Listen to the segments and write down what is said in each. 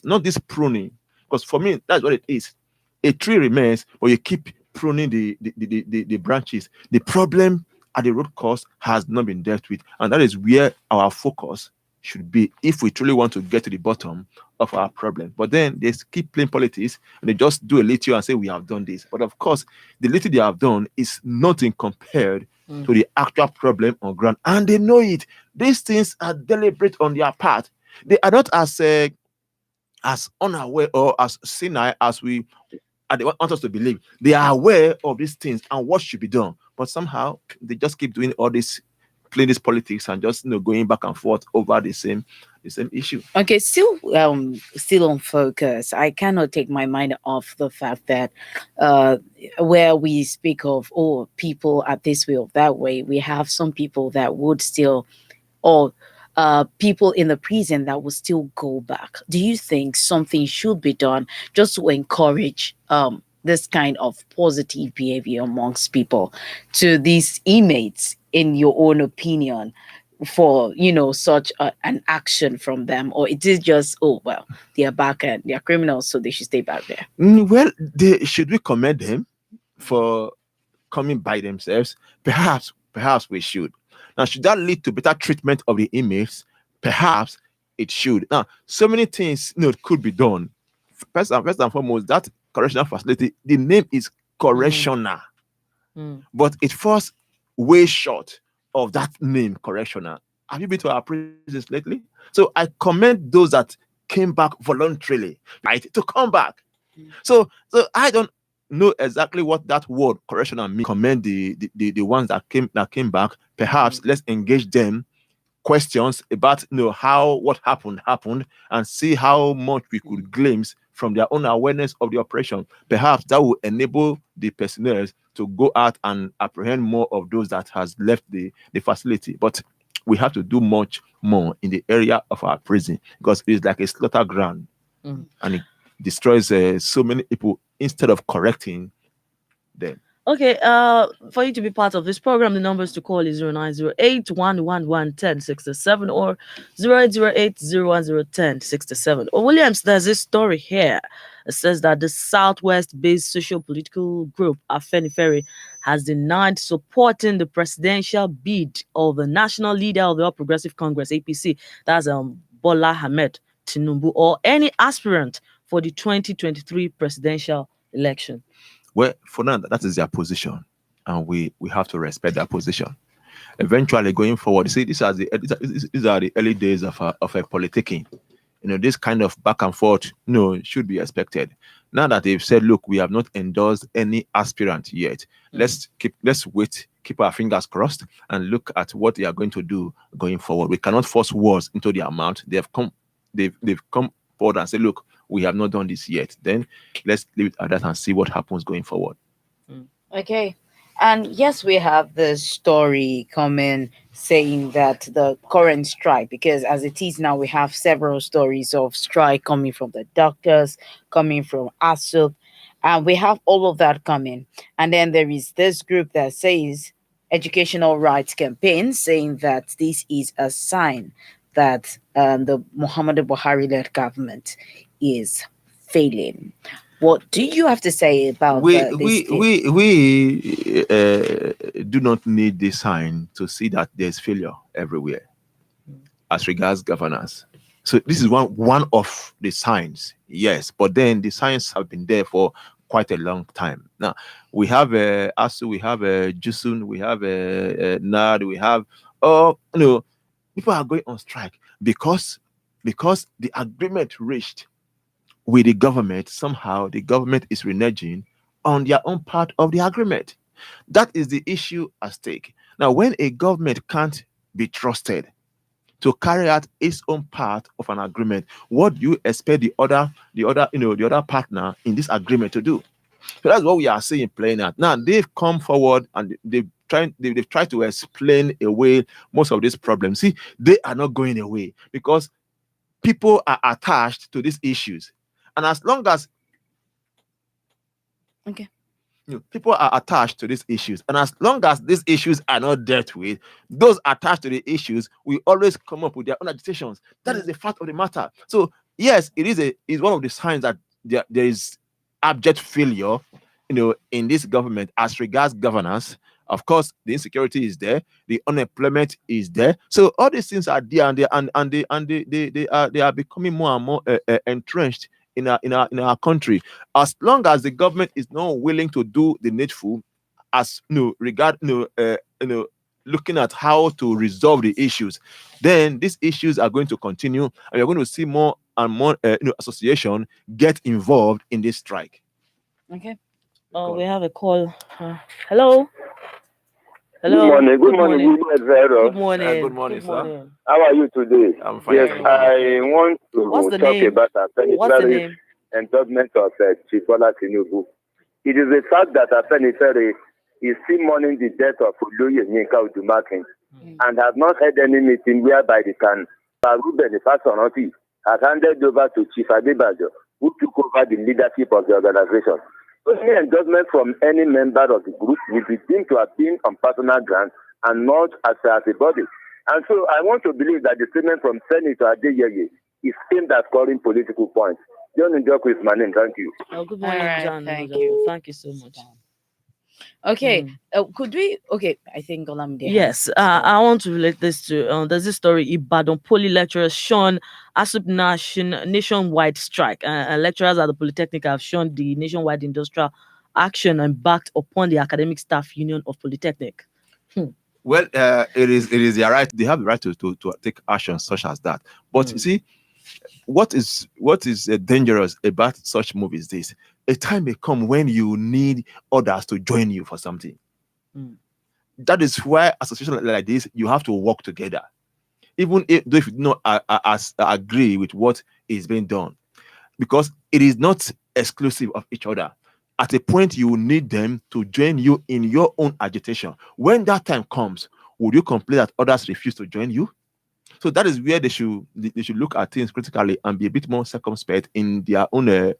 not this pruning. Because for me, that's what it is. A tree remains, but you keep pruning the branches. The problem at the root cause has not been dealt with. And that is where our focus should be if we truly want to get to the bottom of our problem. But then they keep playing politics and they just do a little and say, we have done this. But of course, the little they have done is nothing compared to the actual problem on ground. And they know it. These things are deliberate on their part. They are not as unaware or as senile as they want us to believe. They are aware of these things and what should be done, but somehow they just keep doing all this, playing this politics and just going back and forth over the same issue. Okay, still on focus. I cannot take my mind off the fact that uh where we speak of, oh, people are this way or that way, we have some people that would still, or people in the prison that will still go back. Do you think something should be done just to encourage this kind of positive behavior amongst people, to these inmates, in your own opinion, for such an action from them? Or it is just, oh well, they are back and they are criminals, so they should stay back there? Well, should we commend them for coming by themselves? Perhaps we should. Now, should that lead to better treatment of the inmates? Perhaps it should. Now, so many things could be done. First and foremost, that correctional facility, the name is correctional, but it falls way short of that name, correctional. Have you been to our prisons lately? So I commend those that came back voluntarily, right, to come back. So I don't know exactly what that word correctional means. Commend the ones that came back. Perhaps let's engage them questions about how what happened, and see how much we could glimpse from their own awareness of the operation. Perhaps that will enable the personnel to go out and apprehend more of those that has left the facility. But we have to do much more in the area of our prison, because it's like a slaughter ground, and it destroys so many people instead of correcting them. Okay, for you to be part of this program, the numbers to call is 0908-111-1067 or 0808-01067. Oh, Williams, there's this story here. It says that the Southwest-based socio-political group Afenifere has denied supporting the presidential bid of the national leader of the All Progressive Congress, APC, that's Bola Ahmed Tinubu, or any aspirant for the 2023 presidential election. Well, for now, that is their position, and we have to respect that position. Eventually, going forward, see, these are the early days of a politicking. This kind of back and forth, should be expected. Now that they've said, look, we have not endorsed any aspirant yet. Let's wait, keep our fingers crossed, and look at what they are going to do going forward. We cannot force words into their mouth. They've come forward and say, look, we have not done this yet. Then let's leave it at that and see what happens going forward. Okay. And yes, we have the story coming saying that the current strike, because as it is now, we have several stories of strike coming from the doctors, coming from ASUP, and we have all of that coming. And then there is this group that says Educational Rights Campaign, saying that this is a sign that the Muhammadu Buhari-led government is failing. What do you have to say about we this? we do not need the sign to see that there's failure everywhere as regards governance. So this is one of the signs, yes, but then the signs have been there for quite a long time. Now we have ASU, we have Jusun, we have NAD, we have people are going on strike because the agreement reached with the government, somehow the government is reneging on their own part of the agreement. That is the issue at stake. Now, when a government can't be trusted to carry out its own part of an agreement, what do you expect the other partner in this agreement to do? So that's what we are seeing playing out. Now they've come forward and they've tried to explain away most of these problems. See, they are not going away because people are attached to these issues. And as long as people are attached to these issues, and as long as these issues are not dealt with, those attached to the issues will always come up with their own agitations. That is the fact of the matter. So yes, it is one of the signs that there is abject failure, in this government as regards governance. Of course, the insecurity is there, the unemployment is there. So all these things are there, and they are becoming more and more entrenched in our country. As long as the government is not willing to do the needful, as regard looking at how to resolve the issues, then these issues are going to continue, and you're going to see more and more association get involved in this strike. Okay. Oh, we have a call. Hello. Good Hello. morning, Good William morning. Good Vero. morning. Good morning, Good sir. morning. How are you today? I'm fine. Yes, Thank you. I want What's the to talk name? about What's the Afeniferi's name? endorsement of Chief Bola Tinubu. It is a fact that Afenifere is still mourning the death of Oloye Yinka Odumakin and has not had any meeting whereby they can Ruben Ifasonoti has handed over to Chief Adedoja, who took over the leadership of the organization. Any endorsement from any member of the group will be deemed to have been on personal ground and not as a body. And so I want to believe that the statement from Senator Adeyeye is aimed at scoring political points. John Njoku is my name. Thank you. Oh, good morning, All right, John. thank Njoku. you. Thank you so much. Okay. Mm. Could we? Okay, I think Olamide Yes, has I want to relate this to there's this story. Ibadan Poly lecturers shun ASUP nationwide strike. Lecturers at the Polytechnic have shown the nationwide industrial action and backed upon the Academic Staff Union of Polytechnic. Well, it is their right. They have the right to take action such as that. But you see, what is dangerous about such movies? This a time may come when you need others to join you for something. Mm. That is why association like this, you have to work together, even though if you do not agree with what is being done, because it is not exclusive of each other. At a point, you will need them to join you in your own agitation. When that time comes, would you complain that others refuse to join you? So that is where they should look at things critically and be a bit more circumspect in their own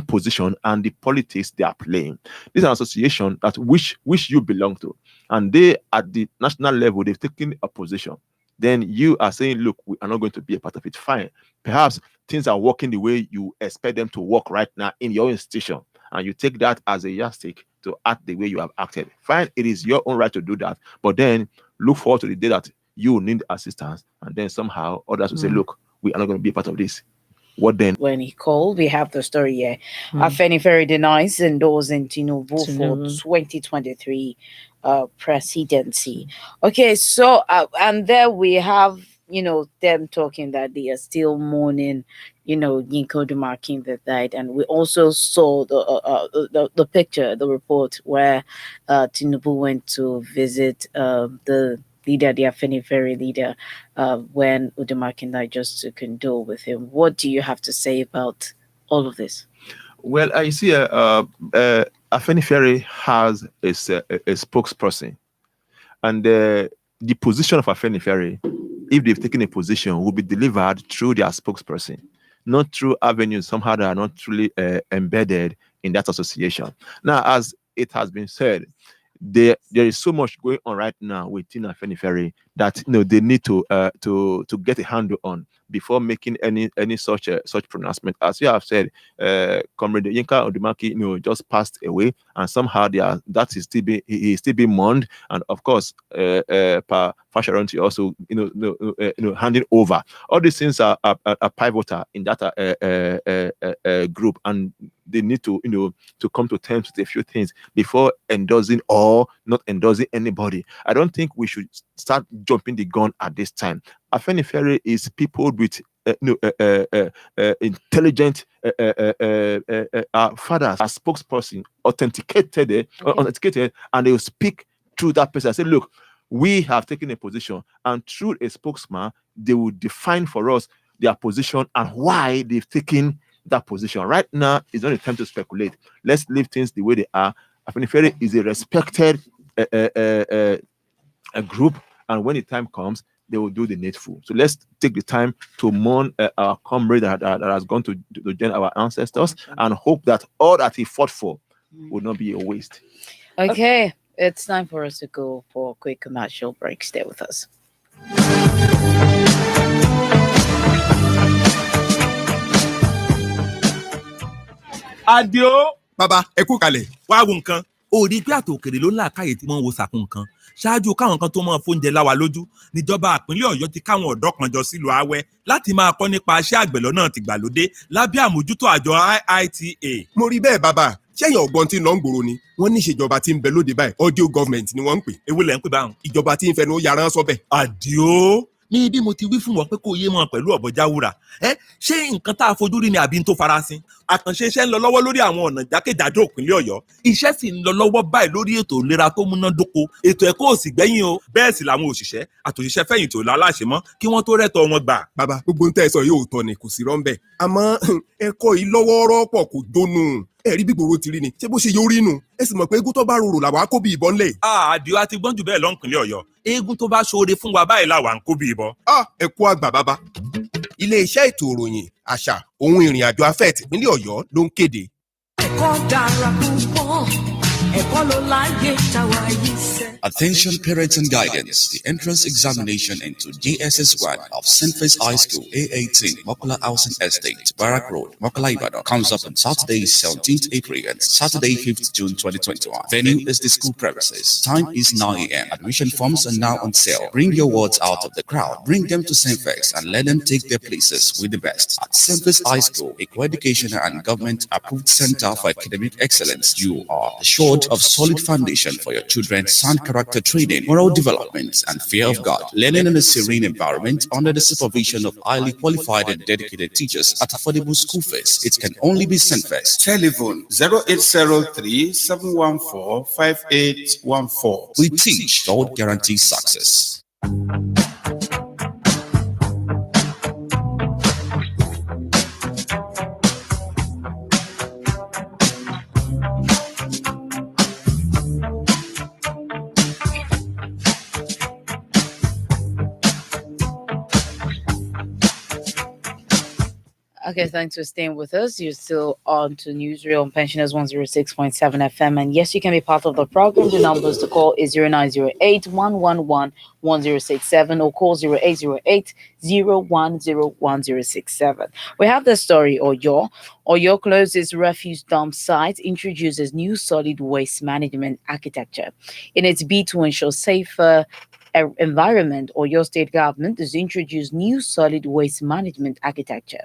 position and the politics they are playing. This is an association that which you belong to, and they at the national level they've taken a position. Then you are saying, look, we are not going to be a part of it. Fine. Perhaps things are working the way you expect them to work right now in your institution, and you take that as a yardstick to act the way you have acted. Fine, it is your own right to do that. But then look forward to the day that you need assistance, and then somehow others will say, look, we are not going to be a part of this. What then? when he called. We have the story here. Mm. Afenifere denies endorsing Tinubu for Tinubu. 2023 presidency. Okay, so and there we have them talking that they are still mourning Yinka Odumakin that died, and we also saw the picture, the report where Tinubu went to visit the leader, the Afenifere leader, when Udumakin died, just to condole with him. What do you have to say about all of this? Well, I see Afenifere has a spokesperson, and the position of Afenifere, if they've taken a position, will be delivered through their spokesperson, not through avenues somehow that are not truly embedded in that association. Now, as it has been said, there is so much going on right now with Tina Afenifere that they need to get a handle on before making any such pronouncement. As you have said, Comrade Yinka Odumaki just passed away, and somehow that is still he is still being mourned, and of course, Pa Fasharanti also handing over. All these things are pivotal in that group, and they need to come to terms with a few things before endorsing or not endorsing anybody. I don't think we should start jumping the gun at this time. Afenifere is peopled with intelligent fathers, a spokesperson, authenticated, and they will speak through that person. I say, look, we have taken a position, and through a spokesman, they will define for us their position and why they've taken that position. Right now, it's not a time to speculate. Let's leave things the way they are. Afenifere is a respected a group, and when the time comes, they will do the needful. So let's take the time to mourn our comrade that has gone to join our ancestors, and hope that all that he fought for would not be a waste. Okay, it's time for us to go for a quick commercial break. Stay with us. Adio. Bàbá ẹ kú kalẹ̀ wá wo nǹkan. Ó rí pé àtòkèrè ló ń làákàyè tí wọ́n ń wo sàkún nǹkan. Ṣáájú káwọn kan tó máa fóúnjẹ láwa lójú níjọba ìpínlẹ̀ Ọ̀yọ́ ti káwọn ọ̀dọ́ kan jọ sílùú Awẹ́ láti máa kọ́ nípa iṣẹ́ àgbẹ̀ lọ́nà tìgbàlódé lábẹ́ àmójútó àjọ IITA. Mo rí bẹ́ẹ̀ bàbá ṣẹ́yìn ọ̀gbọ́n tí ń lọ ń gbòòrò ni wọ́n ní ìṣèjọba tí ń bẹ lóde báyìí audio government ni wọ́n ń pè. Èwo lẹ̀ ń pè báwọn. Ìjọba tí ń fẹnu yàrá sọ́bẹ̀. Àdìó ní bí mo ti wí fún wọn pé kó yé mọ́ pẹ̀lú ọ̀bọ̀jáwúrà ṣé nǹkan tá a fojú rí ni àbí n tó farasin. Àkànṣe iṣẹ́ ń lọ lọ́wọ́ lórí àwọn ọ̀nà jákèjádò ìpínlẹ̀ Ọ̀yọ́. Iṣẹ́ sì ń lọ lọ́wọ́ báyìí lórí ètò ìlera tó múnádóko. Ètò ẹ̀kọ́ ò sì gbẹ́yìn o. Bẹ́ẹ̀ sì làwọn òṣìṣẹ́ àtòṣìṣẹ́ fẹ̀yìntì ò láláṣẹ mọ́ kí wọ́n tó rẹ́tọ̀ wọn gbà. Bàbá gbogbo ń tẹ́ ẹ sọ yóò tọ́ ni kò sí rọ́ńbẹ́. Àmọ́ ẹ̀kọ́ yìí lọ́wọ́ọ́rọ́ pọ̀ kò jónú. Ẹ̀rí bí gbòòrò ti rí ni ṣé bó ṣe yóò rí nù. Ẹ sì mọ̀ pé eégún tó bá rorò làwa kó bí ìbọn lẹ̀. Àdìó àti gbọ́n jù bẹ́ẹ̀ lọ ìpínlẹ̀ Ọ̀yọ́. Eégún tó bá ṣoore fún wa báyìí làwa ń kó bí ìbọn. Ẹ kú àgbà bàbá. Ilé-iṣẹ́ ètò ìròyìn àṣà ohun ìrìn àjò afẹ́ tìpínlẹ̀ Ọ̀yọ́ ló ń kéde. Ẹ̀kọ́ dára púpọ̀, ẹ̀kọ́ ló láyé táwa yìí sẹ́. Attention parents and guardians, the entrance examination into JSS1 of St. Faith's High School A18, Mokola Housing Estate, Barak Road, Mokola Ibadan, comes up on Saturday 17th April and Saturday 5th June 2021. Venue is the school premises. Time is 9 a.m. Admission forms are now on sale. Bring your words out of the crowd. Bring them to St. Faith's and let them take their places with the best. At St. Faith's High School, a co-educational and government-approved center for academic excellence, you are assured of solid foundation for your children's sound character training, moral development, and fear of God. Learning in a serene environment under the supervision of highly qualified and dedicated teachers at affordable school fees. It can only be St. Faith's. Telephone 0803 714 5814. We teach, God guarantees success. Okay, thanks for staying with us. You're still on to Newsreel on Pensioners 106.7 FM. And yes, you can be part of the program. The numbers to call is 0908 111 1067 or call 0808 0101067. We have the story, Oyo closes refuse dump site, introduces new solid waste management architecture. In its bid to ensure safer environment, Oyo state government has introduced new solid waste management architecture.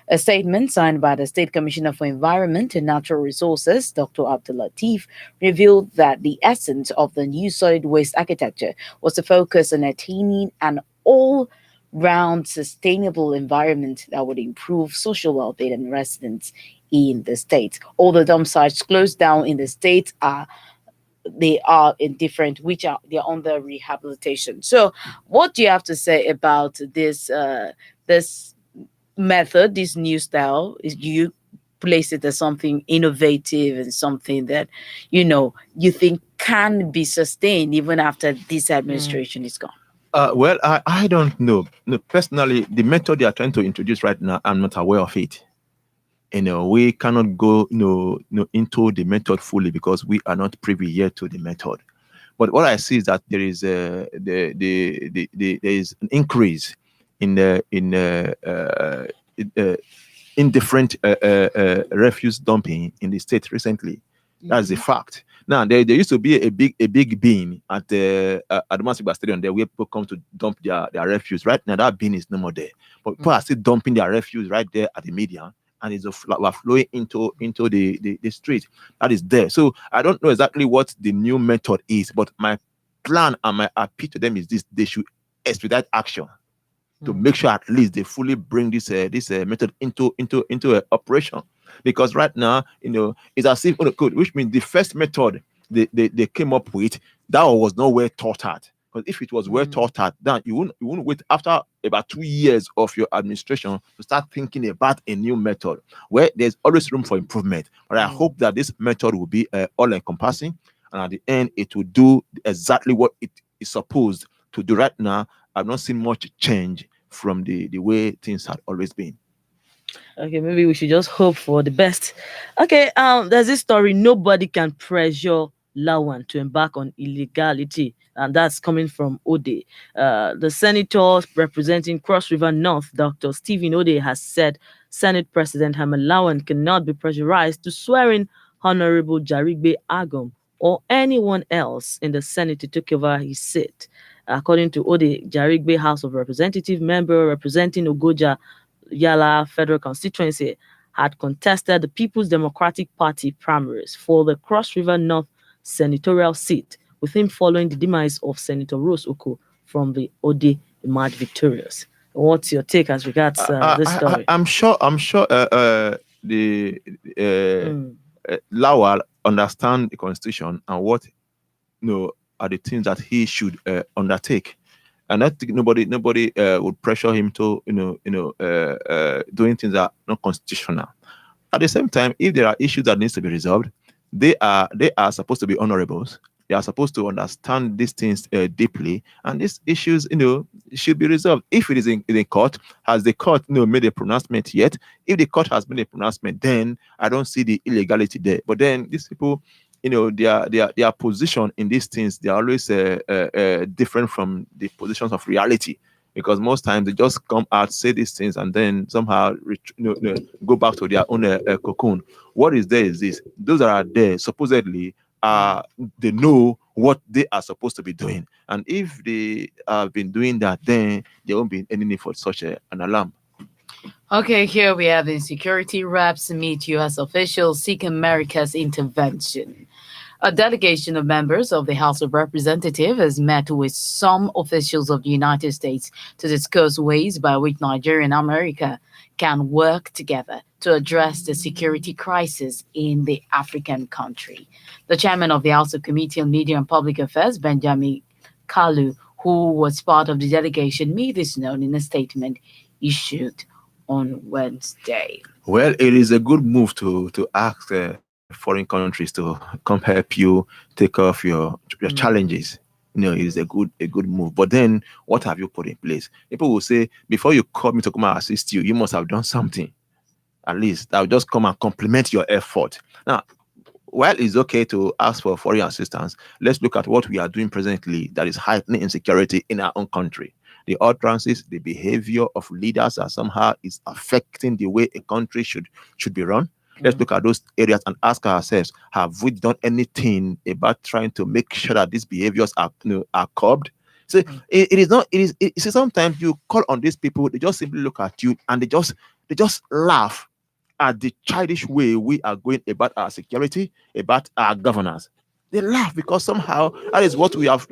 A statement signed by the State Commissioner for Environment and Natural Resources, Dr. Abdul Latif, revealed that the essence of the new solid waste architecture was to focus on attaining an all-round sustainable environment that would improve social well-being and residents in the state. All the dump sites closed down in the state are indifferent, they're under rehabilitation. So what do you have to say about this this method, this new style? You place it as something innovative and something that you think can be sustained even after this administration is gone? Well, I don't know. No, personally, the method they are trying to introduce right now, I'm not aware of it. We cannot go into the method fully because we are not privy yet to the method. But what I see is that there is there is an increase in indifferent refuse dumping in the state recently. That's a fact. Now there used to be a big bin at the Adamasiba Stadium there where people come to dump their refuse. Right now that bin is no more there, but people are still dumping their refuse right there at the median. And it's flowing into the street that is there. So I don't know exactly what the new method is, but my plan and my appeal to them is this: they should expedite action to make sure at least they fully bring this method into operation. Because right now, it's as if which means the first method they came up with that was not well thought out. Because if it was well thought out, then you wouldn't wait after about 2 years of your administration to start thinking about a new method where there's always room for improvement. But I hope that this method will be all-encompassing, and at the end, it will do exactly what it is supposed to do. Right now, I've not seen much change from the way things had always been. Okay, maybe we should just hope for the best. Okay, there's this story. Nobody can pressure Lawan to embark on illegality, and that's coming from Ode. The senator representing Cross River North, Dr. Stephen Ode, has said Senate President Hamid Lawan cannot be pressurized to swear in Honorable Jarigbe Agum or anyone else in the Senate to take over his seat. According to Ode, Jarigbe House of Representative member representing Ogoja Yala Federal Constituency had contested the People's Democratic Party primaries for the Cross River North senatorial seat, with him following the demise of Senator Rose Oko from the Ode emerged victorious. What's your take as regards this story? I'm sure. The Lawal understand the constitution and what are the things that he should undertake. And I think nobody would pressure him to doing things that are not constitutional. At the same time, if there are issues that needs to be resolved, they are supposed to be honorables. They are supposed to understand these things deeply, and these issues should be resolved. If it is in court, has the court made a pronouncement yet? If the court has made a pronouncement, then I don't see the illegality there. But then these people, their position in these things, they are always different from the positions of reality, because most times they just come out, say these things, and then somehow go back to their own cocoon. What is there is this: those that are there supposedly they know what they are supposed to be doing, and if they have been doing that, then there won't be any need for such an alarm. Okay, here we have insecurity reps meet U.S. officials seek America's intervention. A delegation of members of the House of Representatives has met with some officials of the United States to discuss ways by which Nigeria and America can work together to address the security crisis in the African country. The chairman of the House Committee on Media and Public Affairs, Benjamin Kalu, who was part of the delegation, made this known in a statement issued on Wednesday. Well, it is a good move to ask foreign countries to come help you take off your challenges. It is a good move. But then, what have you put in place? People will say, before you call me to come and assist you, you must have done something. At least I'll just come and compliment your effort. Now, while it's okay to ask for foreign assistance, let's look at what we are doing presently that is heightening insecurity in our own country. The utterances, the behavior of leaders that somehow is affecting the way a country should be run. Let's look at those areas and ask ourselves: have we done anything about trying to make sure that these behaviors are curbed? So it is not. It is. Sometimes you call on these people, they just simply look at you and they just laugh at the childish way we are going about our security, about our governance. They laugh because somehow that is what we have.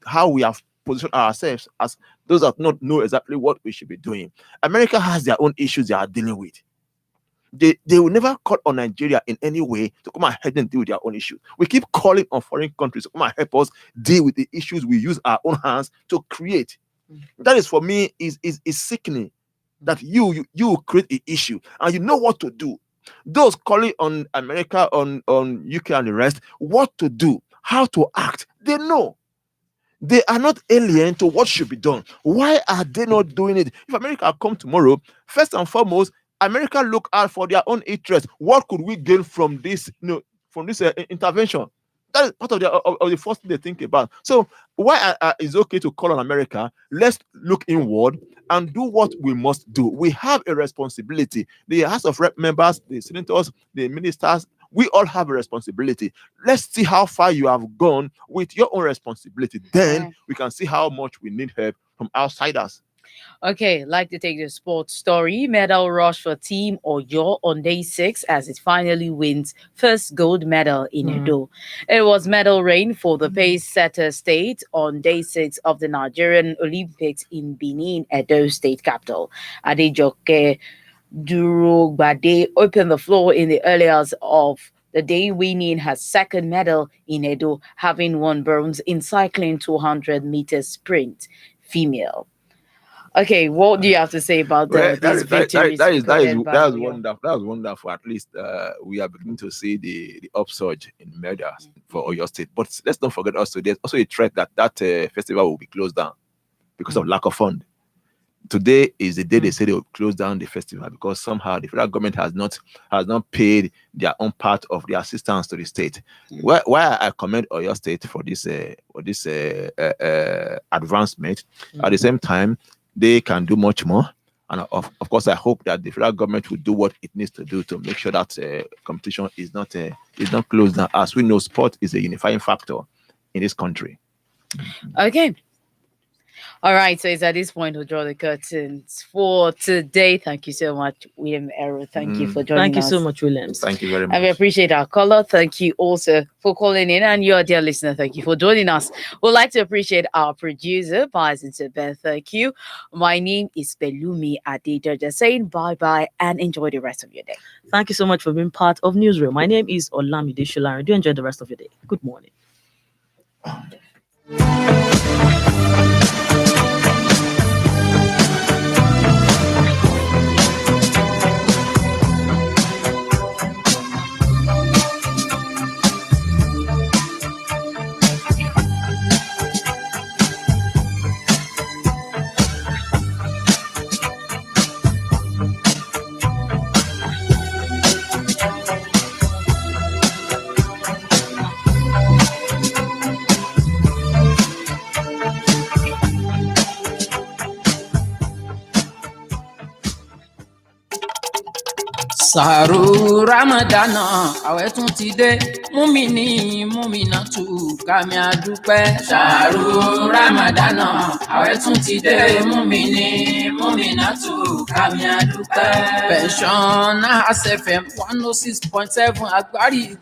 How we have positioned ourselves as those that not know exactly what we should be doing. America has their own issues they are dealing with. They will never call on Nigeria in any way to come and help them deal with their own issues. We keep calling on foreign countries to come and help us deal with the issues we use our own hands to create. That is, for me, is sickening. That you create an issue and you know what to do. Those calling on America, on UK and the rest, what to do, how to act, they know. They are not alien to what should be done. Why are they not doing it? If America come tomorrow, first and foremost, America look out for their own interest. What could we gain from this, intervention? That is part of the first thing they think about. So why is okay to call on America? Let's look inward and do what we must do. We have a responsibility. The House of Rep members, the senators, the ministers, we all have a responsibility. Let's see how far you have gone with your own responsibility. Then we can see how much we need help from outsiders. Okay, like to take the sports story. Medal rush for Team Oyo on day 6 as it finally wins first gold medal in Edo. It was medal rain for the pace setter state on day 6 of the Nigerian Olympics in Benin, Edo state capital. Adedoja Durugbade opened the floor in the early hours of the day, winning her second medal in Edo, having won bronze in cycling 200 meters sprint female. Okay, what do you have to say about these victories? That is wonderful. That was wonderful. At least we are beginning to see the upsurge in medals for Oyo State. But let's not forget also there's also a threat that festival will be closed down because of lack of fund. today is the day they say they will close down the festival because somehow the federal government has not paid their own part of the assistance to the state. Why I commend Oyo State for this advancement. At the same time, they can do much more. And of course, I hope that the federal government will do what it needs to do to make sure that competition is not closed down. As we know, sport is a unifying factor in this country. Okay. All right, so it's at this point we'll draw the curtains for today. Thank you so much, William Arrow. Thank you for joining us. Thank you so much, Williams. Thank you very much. And we appreciate our caller. Thank you also for calling in. And your dear listener, thank you for joining us. We'd like to appreciate our producer, Pies and Beth. Thank you. My name is Pelumi Adedoja, saying bye-bye and enjoy the rest of your day. Thank you so much for being part of Newsreel. My name is Olamide Sholari. Do enjoy the rest of your day. Good morning. Sàrò Ramadana àwẹ̀ tún ti dé múmìnì múmìnàtù kámi àdúpẹ́. Sàrò Ramadana àwẹ̀ tún ti dé múmìnì múmìnàtù kámi àdúpẹ́. Pension Nas FM 106.7 Àgbárí Ìgbò.